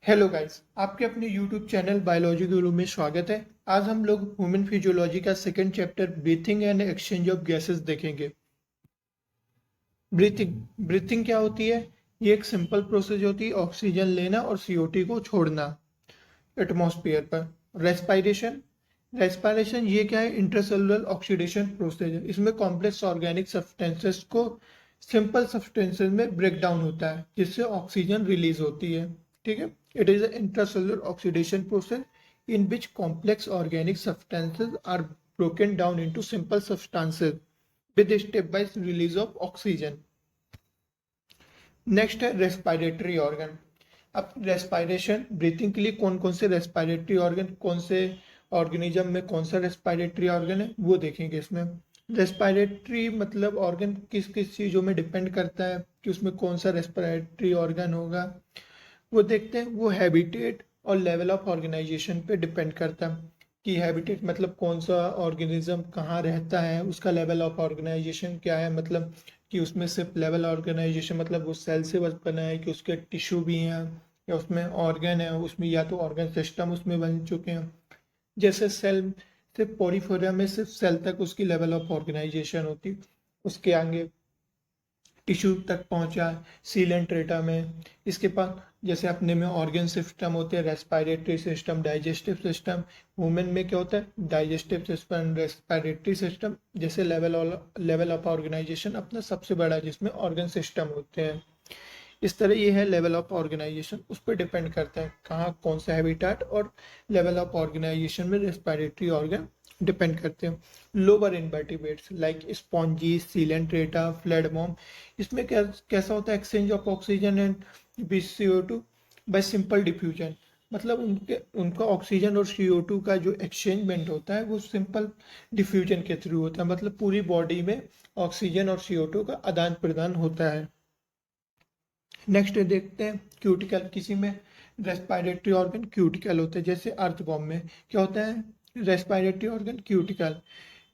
Hello guys, आपके अपने YouTube channel biology गुरु में स्वागत है। आज हम लोग ह्यूमन फिजियोलॉजी का second chapter breathing and exchange of gases देखेंगे। ब्रीथिंग ब्रीथिंग क्या होती है? ये एक सिंपल प्रोसेस होती है, ऑक्सीजन लेना और CO2 को छोड़ना एटमॉस्फेयर पर। रेस्पायरेशन रेस्पायरेशन ये क्या है? इंट्रासेलुलर ऑक्सीडेशन प्रोसेस है। इसमें कॉम्प्लेक्स ऑर्गेनिक सब्सटेंसेस को सिंपल सब्सटेंसेस में ब्रेक डाउन होता है, जिससे ऑक्सीजन रिलीज होती है। ठीक है, it is intracellular oxidation process in which complex organic substances are broken down into simple substances with stepwise release of oxygen. Next है रेस्पिरेटरी ऑर्गन। अब रेस्पिरेशन ब्रीथिंग के लिए कौन कौन से रेस्पिरेटरी ऑर्गन, कौन से ऑर्गेनिज्म में कौन सा रेस्पिरेटरी ऑर्गन है वो देखेंगे इसमें। रेस्पिरेटरी मतलब ऑर्गन किस किस चीज़ों में डिपेंड करता है कि उसमें कौन सा रेस्पिरेटरी ऑर्गन होगा, वो देखते हैं। वो हैबिटेट और लेवल ऑफ ऑर्गेनाइजेशन पे डिपेंड करता है कि हैबिटेट मतलब कौन सा ऑर्गेनिज्म कहाँ रहता है, उसका लेवल ऑफ ऑर्गेनाइजेशन क्या है, मतलब कि उसमें सिर्फ लेवल ऑर्गेनाइजेशन मतलब वो सेल से बस बना है कि उसके टिश्यू भी हैं या उसमें ऑर्गन है, उसमें या तो ऑर्गन सिस्टम उसमें बन चुके हैं। जैसे सेल सिर्फ पोरीफोरिया में सिर्फ सेल तक उसकी लेवल ऑफ ऑर्गेनाइजेशन होती, उसके आगे टिश्यू तक पहुंचा सीलेंट्रेटा में। इसके पास जैसे अपने में ऑर्गन सिस्टम होते हैं, respiratory system, digestive system. Women में क्या होता है? Digestive system, respiratory system. जैसे लेवल ऑफ ऑर्गेनाइजेशन अपना सबसे बड़ा जिसमें ऑर्गन सिस्टम होते हैं। इस तरह ये है लेवल ऑफ ऑर्गेनाइजेशन, उस पर डिपेंड करता है कहाँ कौन सा हैबिटेट और लेवल ऑफ ऑर्गेनाइजेशन में रेस्पिरेटरी ऑर्गन डिपेंड करते हैं। Lower invertebrates like spongy, coelenterata, flatworm, इसमें कैसा होता है? Exchange of oxygen and CO2 by simple diffusion. मतलब उनका ऑक्सीजन और CO2 का जो एक्सचेंजमेंट होता है वो सिंपल डिफ्यूजन के थ्रू होता है, मतलब पूरी बॉडी में ऑक्सीजन और CO2 का आदान प्रदान होता है। नेक्स्ट देखते हैं क्यूटिकल। किसी में रेस्पिरेटरी ऑर्गन क्यूटिकल होते हैं, जैसे अर्थवॉर्म में क्या होता है? Respiratory organ cuticle.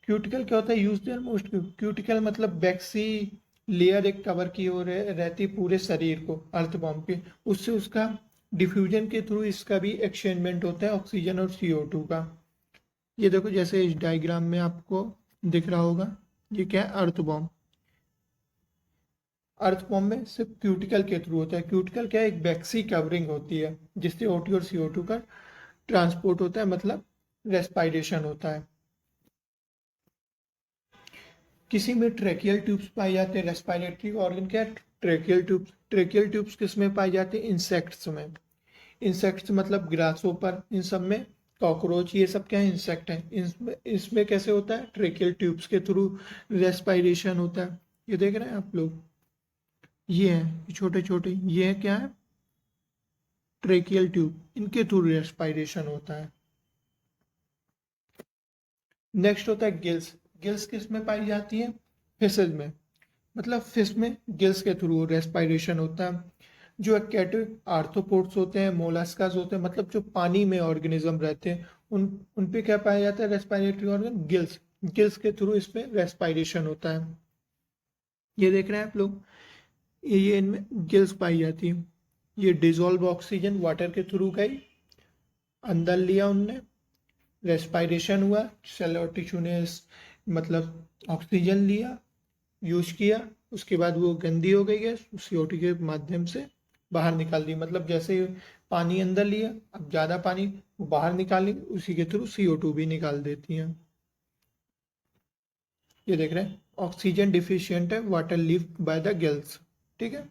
क्यूटिकल क्या होता है? Use their most. क्यूटिकल मतलब बैक्सी लेयर एक कवर की हो रहती पूरे शरीर को अर्थवॉर्म के, उससे उसका डिफ्यूजन के थ्रू इसका भी एक्सचेंजमेंट होता है ऑक्सीजन और CO2 का। ये देखो जैसे इस डायग्राम में आपको दिख रहा होगा, ये क्या है? अर्थवॉर्म। अर्थ फॉर्म में सिर्फ क्यूटिकल के थ्रू होता है। क्यूटिकल क्या है? एक वैक्सी कवरिंग होती है जिससे O2 और CO2 का ट्रांसपोर्ट होता है, मतलब रेस्पिरेशन होता है। किसी में ट्रेकियल ट्यूब्स पाए जाते हैं। रेस्पिरेटरी ऑर्गन क्या है? Tracheal tubes. ट्रेकियल ट्यूब्स किस में पाए जाते हैं? इंसेक्ट्स में। इंसेक्ट्स मतलब ग्रासोपर, इन सब में कॉकरोच, ये सब क्या है? इंसेक्ट है। इसमें कैसे होता है? ट्रेकियल ट्यूब्स के थ्रू रेस्पिरेशन होता है। ये देख रहे हैं आप लोग, ये हैं छोटे छोटे, ये है क्या है? ट्रेकियल ट्यूब, इनके थ्रू रेस्पिरेशन होता है। नेक्स्ट होता है गिल्स। गिल्स किस में पाई जाती है? फिशेज में, मतलब फिश में गिल्स के थ्रू रेस्पिरेशन होता है। जो एक्वेटिक आर्थ्रोपोड्स होते हैं, मोलस्कास होते हैं, मतलब जो पानी में ऑर्गेनिज्म रहते हैं, उन पे क्या पाया जाता है? Respiratory organ gills. गिल्स के थ्रू इसमें रेस्पिरेशन होता है। ये देख रहे हैं आप लोग, ये इनमें गिल्स पाई जाती है। ये डिजोल्व ऑक्सीजन वाटर के थ्रू गई, अंदर लिया उनने, रेस्पिरेशन हुआ, सेल और टिश्यू ने मतलब ऑक्सीजन लिया, यूज किया, उसके बाद वो गंदी हो गई है, CO2 के माध्यम से बाहर निकाल दी। मतलब जैसे पानी अंदर लिया, अब ज़्यादा पानी वो बाहर निकाली, उसी के थ्रू CO2 भी निकाल देती हैं। ये देख रहे हैं, ऑक्सीजन डिफिशियंट है water leave by the gills. ठीक है।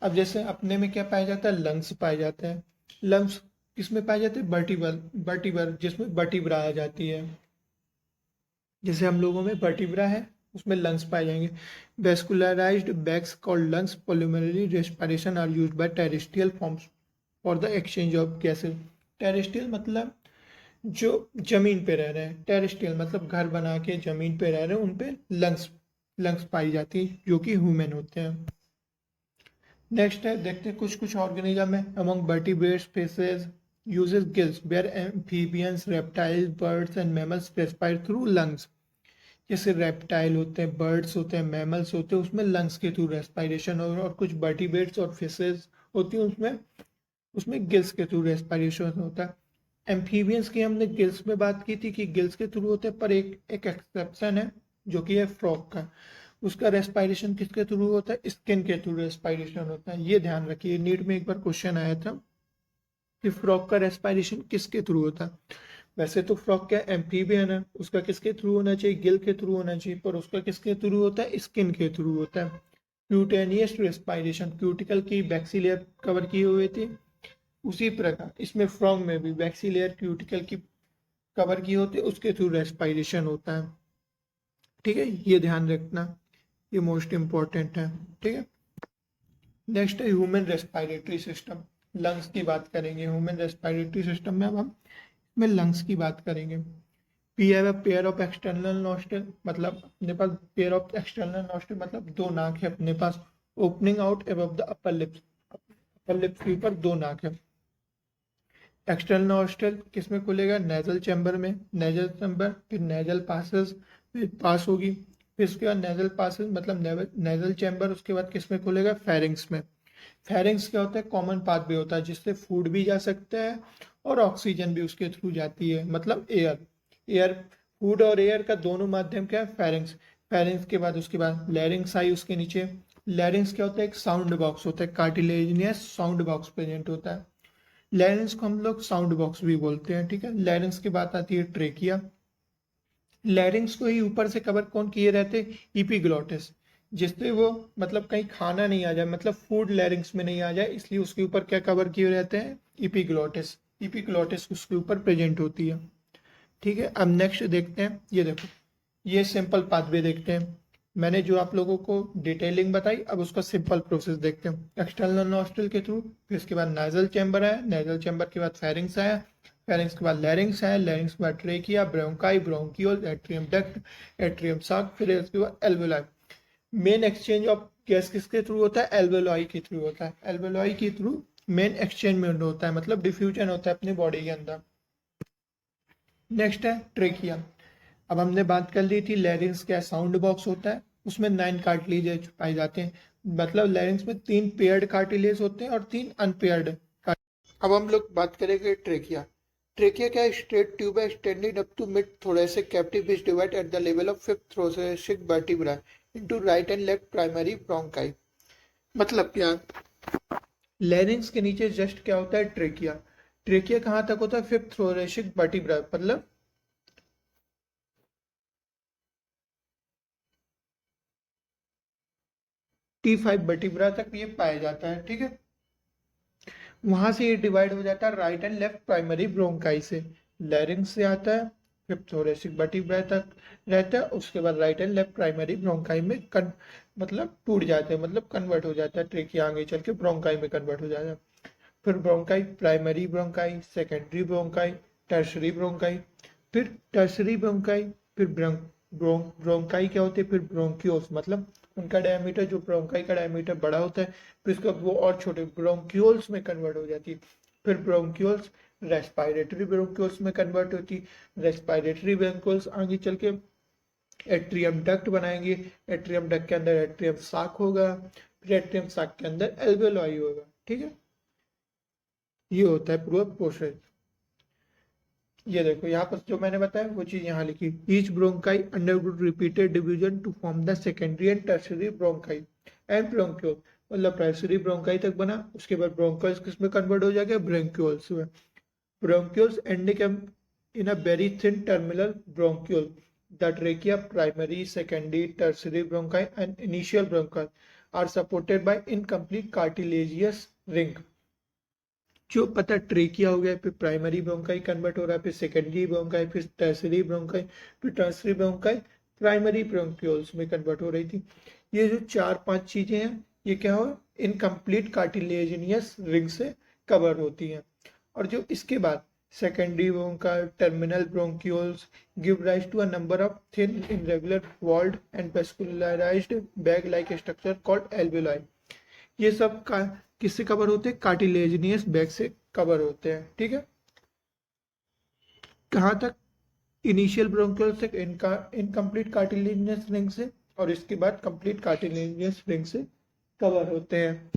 अब जैसे अपने में क्या पाया जाता है? लंग्स पाए जाते हैं। लंग्स किसमें पाए जाते हैं? वर्टिबर जिसमें वर्टिब्रा आ जाती है। जैसे हम लोगों में वर्टिब्रा है, उसमें लंग्स पाए जाएंगे। Vascularized bags called lungs pulmonary respiration are used by terrestrial forms for the exchange of gases. Terrestrial मतलब जो जमीन पे रह रहे हैं, टेरेस्ट्रियल मतलब घर बना के जमीन पे रह रहे हैं, उन पे लंग्स लंग्स पाई जाती है जो कि ह्यूमन होते हैं। नेक्स्ट है, देखते हैं कुछ कुछ ऑर्गेनिज्म है among vertebrates fishes uses gills where amphibians, reptiles, birds and mammals respire through lungs। जैसे रेप्टाइल होते हैं, बर्ड्स होते हैं, मैमल्स होते हैं, उसमें लंग्स के थ्रू रेस्पिरेशन और कुछ वर्टिब्रेट्स और फिशेज होती है उसमें उसमें गिल्स के थ्रू रेस्पिरेशन होता है। एम्फीबियंस की हमने गिल्स में बात की थी कि गिल्स के थ्रू होते हैं, पर एक एक एक्सेप्शन है जो कि है फ्रॉग का। उसका रेस्पिरेशन किसके थ्रू होता है? स्किन के थ्रू रेस्पिरेशन होता है। ये ध्यान रखिए, नीट में एक बार क्वेश्चन आया था कि फ्रॉग का रेस्पिरेशन किसके थ्रू होता है। वैसे तो फ्रॉग क्या एम्फीबियन है, उसका किसके थ्रू होना चाहिए? गिल के थ्रू होना चाहिए, पर उसका किसके थ्रू होता है? स्किन के थ्रू होता है। क्यूटेनियस रेस्पिरेशन, क्यूटिकल की वैक्सी लेयर कवर की हुई थी, उसी प्रकार इसमें फ्रॉग में भी वैक्सी लेयर क्यूटिकल की कवर की होती है, उसके थ्रू रेस्पिरेशन होता है। ठीक है, ये ध्यान रखना, ये मोस्ट इंपॉर्टेंट है। ठीक है, नेक्स्ट है ह्यूमन रेस्पिरेटरी सिस्टम। लंग्स की बात करेंगे ह्यूमन रेस्पिरेटरी सिस्टम में। अब हम इसमें लंग्स की बात करेंगे। We have a pair of external nostril, मतलब अपने पास पेयर ऑफ एक्सटर्नल नॉस्ट्रल मतलब दो नाक है अपने पास, opening out above the upper lips, upper lips के ऊपर दो नाक है। एक्सटर्नल नॉस्ट्रल किसमें खुलेगा? नेजल चैम्बर में, नेजल चैम्बर, फिर नेजल पासेस, फिर पास होगी, फिर उसके बाद नेजल पासेस मतलब नेजल चैम्बर, उसके बाद किसमें खुलेगा? फेरिंग्स में। फेरिंग्स क्या होता है? कॉमन पाथवे होता है जिससे फूड भी जा सकता है और ऑक्सीजन भी उसके थ्रू जाती है, मतलब एयर। एयर, फूड और एयर का दोनों माध्यम क्या है? फेरिंग्स। फेरिंग्स के बाद उसके बाद लैरिंग्स आई उसके नीचे। लैरिंग्स क्या होता है? एक साउंड बॉक्स होता है, कार्टिलेजिनियस साउंड बॉक्स प्रेजेंट होता है। लैरिंग्स को हम लोग साउंड बॉक्स भी बोलते हैं। ठीक है, लैरिंग्स की बात आती है ट्रेकिया। लैरिंग्स को ही ऊपर से कवर कौन किए रहते? इपीग्लॉटिस, जिससे वो मतलब कहीं खाना नहीं आ जाए, मतलब फूड लैरिंग्स में नहीं आ जाए, इसलिए उसके ऊपर क्या कवर किए रहते हैं? इपीग्लॉटिस। इपीग्लॉटिस उसके ऊपर प्रेजेंट होती है। ठीक है, अब नेक्स्ट देखते हैं, ये देखो, ये सिंपल पाथवे देखते हैं। मैंने जो आप लोगों को डिटेलिंग बताई, अब उसका सिंपल प्रोसेस देखते हैं। एक्सटर्नल नॉस्ट्रल के थ्रू, फिर उसके बाद नाजल चैम्बर आया, नाजल चैम्बर के बाद फेरिंग्स आया, फेरिंग्स के बाद लैरिंग्स आया, लैरिंग्स के बाद trachea, bronchi, bronchiole, atrium duct, atrium साक, फिर उसके बाद alveoli. Main exchange of gas किसके थ्रू होता है? एल्वेलाई के थ्रू होता है। एल्वेलाई के थ्रू मेन एक्सचेंज में होता है, मतलब डिफ्यूजन होता है अपनी बॉडी के अंदर। नेक्स्ट है ट्रेकिया। अब हमने बात कर ली थी लैरिंग्स क्या साउंड बॉक्स होता है, उसमें 9 कार्टिलेज पाए जाते हैं, मतलब लैरिंग्स में 3 पेयर्ड कार्टिलेज होते हैं और 3 अनपेयर्ड। अब हम लोग बात करेंगे ट्रेकिया। ट्रेकिया क्या स्ट्रेट ट्यूब है, extending up to mid thoracic cavity, which divide at the level of fifth thoracic vertebra into right and left primary bronchi. मतलब क्या? लैरिंग्स के नीचे जस्ट क्या होता है? ट्रेकिया। ट्रेकिया कहाँ तक होता है? फिफ्थ थोरेसिक वर्टिब्रा, मतलब T5 वर्टिब्रा तक ये पाया जाता है। ठीक है, वहां से ये डिवाइड हो जाता है right and left primary bronchi से। लैरिंग्स से आता है, फिर थोरेसिक वर्टिब्रा तक रहता है, उसके बाद right and left primary bronchi में मतलब टूट जाते हैं, मतलब कन्वर्ट हो जाता है, ट्रेकिया आगे चल के ब्रोंकाई में कन्वर्ट हो जाता है। फिर bronchi, primary bronchi, secondary bronchi, tertiary bronchi, फिर टर्सरी ब्रोंकाई, फिर ब्रोंकाई क्या होते हैं? फिर ब्रोंक्यूल्स, मतलब उनका डायमीटर, जो ब्रोंकाई का डायमीटर बड़ा होता है, फिर इसका वो और छोटे ब्रोंक्यूल्स में कन्वर्ट हो जाती है। फिर ब्रोंक्यूल्स रेस्पिरेटरी ब्रोंक्यूल्स में कन्वर्ट होती है। रेस्पिरेटरी ब्रोंक्यूल्स आगे चल के एट्रियम डक्ट बनाएंगे, एट्रियम डक्ट के अंदर एट्रियम साक होगा, फिर एट्रियम साक के अंदर एल्वेओलाई होगा। ठीक है, ये होता है पूरा प्रोसेस। ये देखो यहाँ पर जो मैंने बताया वो चीज यहाँ लिखी। Each bronchi undergo repeated division to form the secondary and tertiary bronchi and bronchiole, मतलब टर्सरी ब्रोंकाई तक बना, उसके बाद ब्रोंकाइल्स किसमें कन्वर्ट हो जाएगा? ब्रोंक्यूल्स में। Bronchioles ending in a very thin terminal bronchiole, the trachea, primary, secondary, tertiary bronchi and initial bronchi are supported by incomplete cartilaginous ring. जो पता ट्रेकिया हो गया, फिर प्राइमरी ब्रोंकाई कन्वर्ट हो रहा है, फिर सेकेंडरी ब्रोंकाई, फिर टर्सरी ब्रोंकाई, फिर टर्सरी ब्रोंकाई प्राइमरी ब्रोंक्यूल्स में कन्वर्ट हो रही थी। ये जो 4-5 चीजें हैं, ये क्या हो? इनकम्प्लीट कार्टिलेजिनियस रिंग से कवर होती हैं। और जो इसके बाद secondary bronchi, terminal bronchioles give rise to a number of thin irregular walled and vascularised bag like structure called alveoli. ये सब का किससे कवर होते हैं? कार्टिलेजिनियस बैग से कवर होते हैं। ठीक है, कहाँ तक? इनिशियल ब्रोंक्यूल तक, इनका इनकम्प्लीट कार्टिलेजिनियस रिंग से, और इसके बाद कंप्लीट कार्टिलेजिनियस रिंग से कवर होते हैं।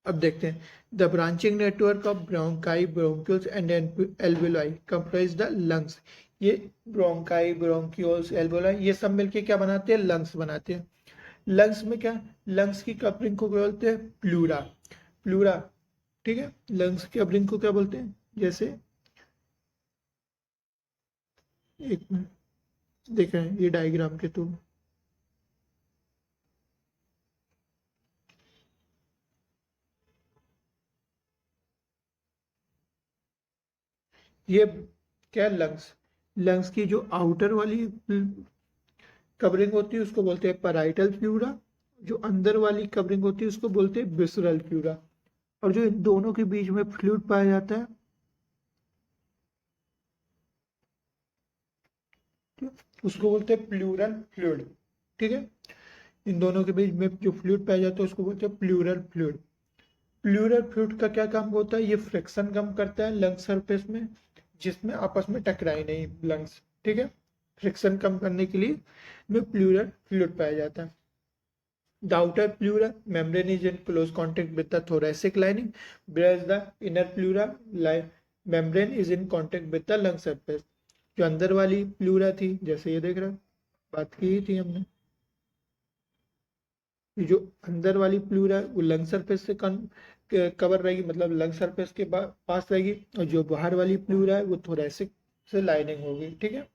अब देखते हैं, the branching network of bronchi, bronchioles and alveoli comprise the lungs. ये ब्रोंकाई, ब्रोंक्यूल्स, एल्वेलाई ये सब मिलके क्या बनाते हैं? लंग्स बनाते हैं। लंग्स में क्या, लंग्स की कवरिंग को क्या बोलते हैं? प्लूरा। प्लूरा, ठीक है। लंग्स की कवरिंग को क्या बोलते हैं? जैसे एक मिनट, देख रहे हैं ये डायग्राम के थ्रू। ये क्या, लंग्स। लंग्स की जो आउटर वाली कवरिंग होती है उसको बोलते हैं पैराइटल प्लूरा। जो अंदर वाली कवरिंग होती है उसको बोलते हैं विसरल प्लूरा। और जो इन दोनों के बीच में फ्लूइड पाया जाता है, ठीक है, उसको बोलते हैं प्लूरल फ्लूइड। ठीक है, इन दोनों के बीच में जो फ्लूइड पाया जाता है उसको बोलते हैं प्लूरल फ्लूइड। प्लूरल फ्लूइड का क्या काम होता है? ये फ्रिक्शन कम करता है लंग सरफेस में, जिसमें आपस में टकराए नहीं लंग्स। ठीक है, फ्रिक्शन कम करने के लिए में प्लूरल फ्लूइड पाया जाता है। The outer pleura membrane is in close contact with the thoracic lining, whereas the inner pleura membrane is in contact with the lung surface. जो अंदर वाली प्लूरा थी, जैसे ये देख रहे हो, बात की ही थी हमने, ये जो अंदर वाली प्लूरा है वो लंग सरफेस से कवर रहेगी, मतलब लंग सरफेस के पास रहेगी। और जो बाहर वाली प्लूरा है वो थोरेसिक से लाइनिंग होगी। ठीक है,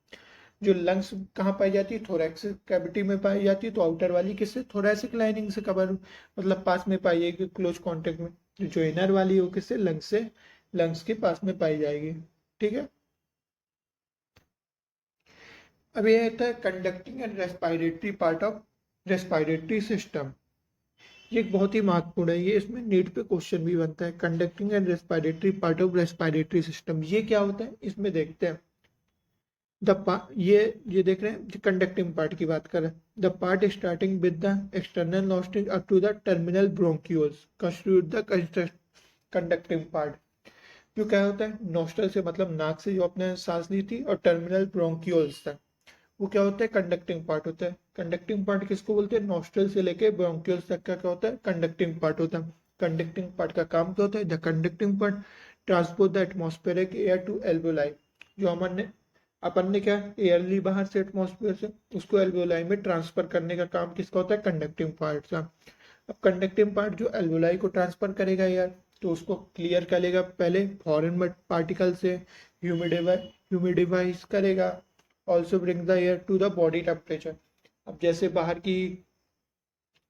जो लंग्स कहाँ पाई जाती है? थोरैक्सिक कैविटी में पाई जाती है। तो आउटर वाली किससे? थोरैसिक लाइनिंग से कवर, मतलब पास में पाई जाएगी, क्लोज कांटेक्ट में। जो इनर वाली हो किससे? लंग्स से, लंग्स के पास में पाई जाएगी। ठीक है, अब ये आता है conducting and respiratory part of respiratory system. ये एक बहुत ही महत्वपूर्ण है, ये इसमें नीट पे क्वेश्चन भी बनता है। Conducting and respiratory part of respiratory system, ये क्या होता है इसमें देखते हैं। ये देख रहे हैं, कंडक्टिंग पार्ट की बात कर रहे हैं। The part starting with the external nostril up to the terminal bronchioles constitute the conducting part. जो क्या होता है? नॉस्ट्रल से मतलब नाक से जो आपने सांस ली थी, और टर्मिनल ब्रोंक्यूल्स तक, वो क्या होता है? कंडक्टिंग पार्ट होता है। कंडक्टिंग पार्ट किसको बोलते हैं? नॉस्ट्रल से लेके ब्रोंक्यूल्स तक का क्या होता है? कंडक्टिंग पार्ट होता है। कंडक्टिंग पार्ट का काम क्या होता है? The conducting part transport the atmospheric air to alveoli. जो हमने अपन ने क्या, एयर ली बाहर से एटमॉस्फेयर से, उसको एल्वेओलाई में ट्रांसफर करने का काम किसका होता है? कंडक्टिंग पार्ट का। अब कंडक्टिंग पार्ट जो एल्वेओलाई को ट्रांसफर करेगा एयर, तो उसको क्लियर करेगा पहले फॉरेन पार्टिकल से, ह्यूमिडिफाइज करेगा, also bring the air to the body temperature. अब जैसे बाहर की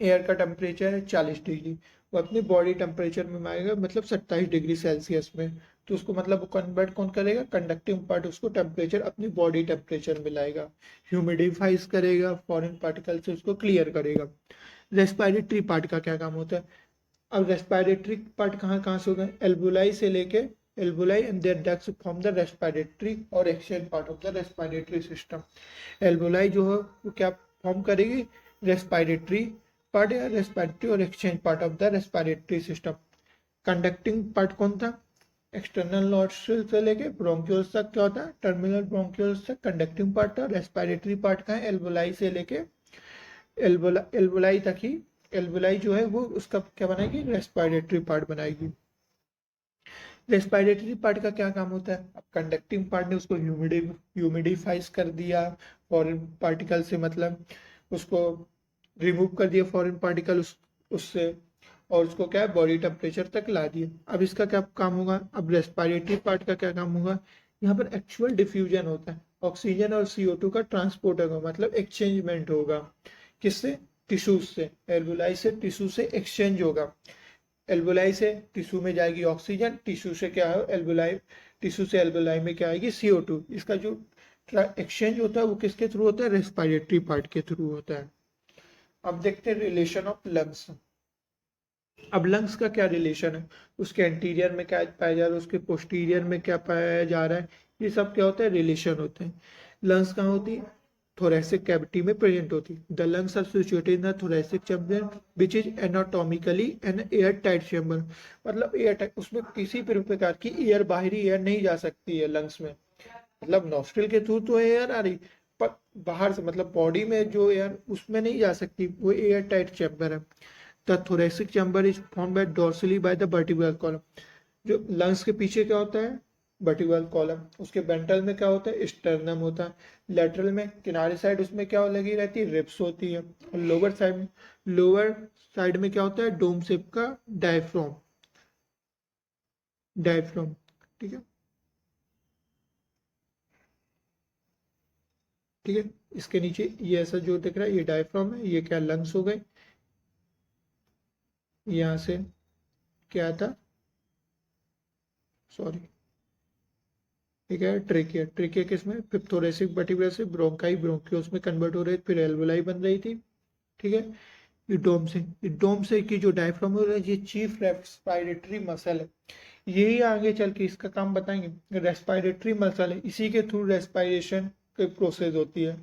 एयर का टेम्परेचर है 40 डिग्री, वो अपनी बॉडी टेम्परेचर में आएगा, मतलब 27 डिग्री सेल्सियस में। तो उसको मतलब वो कन्वर्ट कौन करेगा? कंडक्टिंग पार्ट उसको टेम्परेचर अपनी बॉडी टेम्परेचर में लाएगा, ह्यूमिडिफाइज करेगा, फॉरेन पार्टिकल से उसको क्लियर करेगा। रेस्पिरेटरी पार्ट का क्या काम होता है? अब रेस्पिरेटरी पार्ट कहाँ कहाँ से होगा? एल्वुलाई से लेके, alveoli and their ducts form the respiratory और exchange part of the respiratory system. Alveoli जो है वो क्या फॉर्म करेगी? रेस्पिरेटरी पार्ट या रेस्पिरेटरी और exchange part of the respiratory system. Conducting part कौन था? एक्सटर्नल नॉस्ट्रिल से लेके ब्रोंक्यूल्स तक क्या होता है? टर्मिनल ब्रोंक्यूल्स तक कंडक्टिंग पार्ट था। रेस्पिरेटरी पार्ट का है एल्वुलाई से लेके एल्वुलाई तक ही। एल्वुलाई जो है वो उसका क्या बनाएगी? रेस्पिरेटरी पार्ट बनाएगी। रेस्पिरेटरी पार्ट का क्या काम होता है? अब कंडक्टिंग पार्ट ने उसको ह्यूमिडिफाइज कर दिया फॉरेन पार्टिकल से, मतलब उसको रिमूव कर दिया फॉरेन पार्टिकल उससे, और उसको क्या है? बॉडी टेम्परेचर तक ला दिया। अब इसका क्या काम होगा? अब रेस्पिरेटरी पार्ट का क्या काम होगा? यहाँ पर एक्चुअल डिफ्यूजन होता है, ऑक्सीजन और CO2 का ट्रांसपोर्ट होगा, मतलब एक्सचेंजमेंट होगा। किससे? टिश्यूज से। एल्वुलाई से टिश्यू से एक्सचेंज होगा। एल्वुलाई से टिश्यू में जाएगी ऑक्सीजन, टिश्यू से क्या है? एल्वुलाई, टिश्यू से एल्वुलाई में क्या आएगी? CO2। इसका जो एक्सचेंज होता है वो किसके थ्रू होता है? रेस्पिरेटरी पार्ट के थ्रू होता है। अब देखते हैं रिलेशन ऑफ लंग्स। अब लंग्स का क्या रिलेशन है? उसके एंटीरियर में क्या पाया जा रहा है, उसके पोस्टीरियर में क्या पाया जा रहा है, ये सब क्या होता है? रिलेशन होते हैं। लंग्स कहाँ होती है? thoracic cavity में प्रेजेंट होती है। The lungs are situated in the thoracic chamber which is anatomically an airtight chamber। मतलब एयर, उसमें किसी भी प्रकार की एयर, बाहरी एयर नहीं जा सकती है लंग्स में। मतलब नॉस्ट्रिल के थ्रू तो एयर आ रही, पर बाहर से मतलब बॉडी में जो एयर उसमें नहीं जा सकती, वो एयर टाइट चैम्बर है। The thoracic chamber is form by dorsally by the vertebral column. जो लंग्स के पीछे क्या होता है, वर्टिब्रल कॉलम, उसके वेंट्रल में क्या होता है, स्टर्नम होता है, लेटरल में किनारे साइड उसमें क्या लगी रहती है, रिब्स होती है, और लोअर साइड में क्या होता है, डोम शेप का डायफ्राम, ठीक है, ठीक है। इसके नीचे ये ऐसा जो दिख रहा है ये डायफ्राम है, ये क्या लंग्स हो गए, यहाँ से क्या था, सॉरी, ठीक है, ट्रेकिया, ट्रेकिया किसमें, फिफ्थोरेसिक वर्टिब्रा से ब्रोंकाई, ब्रोंकियोस में कन्वर्ट हो रहे, फिर एल्वोलाई बन रही थी, ठीक है। ये डोम से की जो डायफ्राम हो रहा है, ये चीफ रेस्पिरेटरी मसल है, यही आगे चल के इसका काम बताएंगे, रेस्पिरेटरी मसल है, इसी के थ्रू रेस्पिरेशन की प्रोसेस होती है,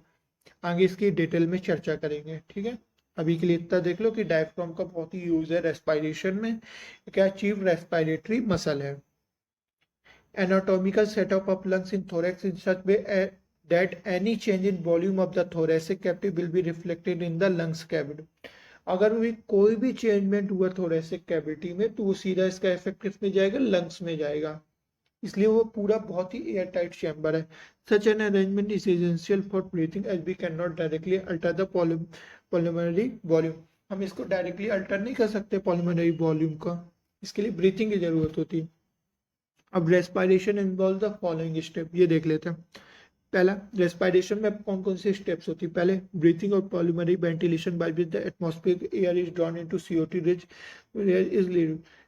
आगे इसकी डिटेल में चर्चा करेंगे, ठीक है। अभी के लिए इतना देख लो कि डायफ्राम का बहुत ही यूज है रेस्पिरेशन में, क्या चीफ रेस्पिरेटरी मसल है। Anatomical setup of lungs in thorax in such way that any change in volume of the thoracic cavity will be reflected in the lungs cavity. अगर भी कोई भी चेंजमेंट हुआ thoracic cavity में तो वो सीधा इसका इफेक्ट किस में जाएगा, लंग्स में जाएगा, इसलिए वो पूरा बहुत ही एयर टाइट चैम्बर है। Such an arrangement is essential for breathing as we can not directly alter the pulmonary volume. हम इसको डायरेक्टली अल्टर नहीं कर सकते पल्मोनरी वॉल्यूम का, इसके लिए ब्रीथिंग की जरूरत होती है। अब respiration involve the following step, ये देख लेते हैं। पहला, रेस्पिरेशन में कौन कौन से स्टेप्स होती है, पहले ब्रीथिंग और pulmonary ventilation by which the atmospheric air is drawn into CO2 rich air is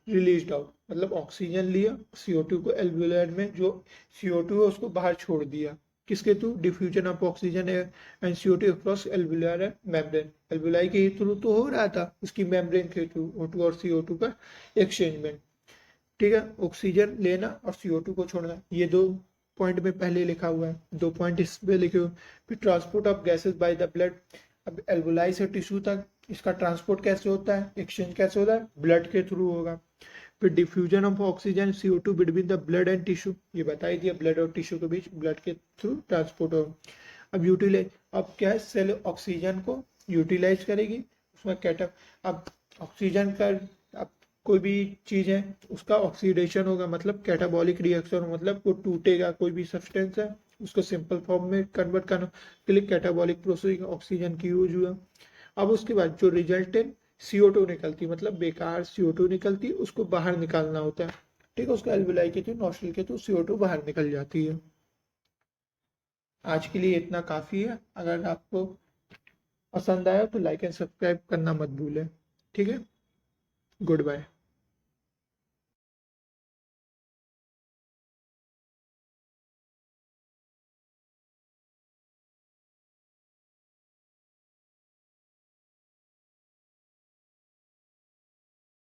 released out, मतलब ऑक्सीजन लिया, CO2 को एल्वुलर में जो CO2 है उसको बाहर छोड़ दिया, किसके through, diffusion of oxygen and CO2 across alveolar membrane, alveoli के थ्रू तो हो रहा था, उसकी मेम्ब्रेन के थ्रू O2 और CO2 का एक्सचेंजमेंट, ठीक है, ऑक्सीजन लेना और CO2 को छोड़ना, ये दो पॉइंट में पहले लिखा हुआ है, दो पॉइंट इस पे लिखे हुए। फिर transport of gases by the blood, अब एल्वुलाई से टिश्यू तक इसका ट्रांसपोर्ट कैसे होता है, एक्सचेंज कैसे होता है, ब्लड के थ्रू होगा। फिर diffusion of oxygen CO2 between the blood and tissue, ये बता ही दिया, ब्लड और टिश्यू के बीच ब्लड के थ्रू ट्रांसपोर्ट होगा। अब यूटिलाइज, अब क्या है, सेल ऑक्सीजन को यूटिलाइज करेगी, उसमें कैटा, अब ऑक्सीजन का, अब कोई भी चीज है उसका ऑक्सीडेशन होगा, मतलब कैटाबॉलिक रिएक्शन, मतलब वो टूटेगा, कोई भी सब्सटेंस है उसको सिंपल फॉर्म में कन्वर्ट करने के लिए कैटाबॉलिक प्रोसेस ऑक्सीजन की यूज हुआ। अब उसके बाद जो रिजल्टेंट CO2 निकलती, मतलब बेकार CO2 निकलती, उसको बाहर निकालना होता है, ठीक है, उसको एल्वुलाई के थ्रू, नॉस्ट्रल के थ्रू CO2 बाहर निकल जाती है। आज के लिए इतना काफी है, अगर आपको पसंद आया तो लाइक एंड सब्सक्राइब करना मत भूलें, ठीक है, गुड बाय।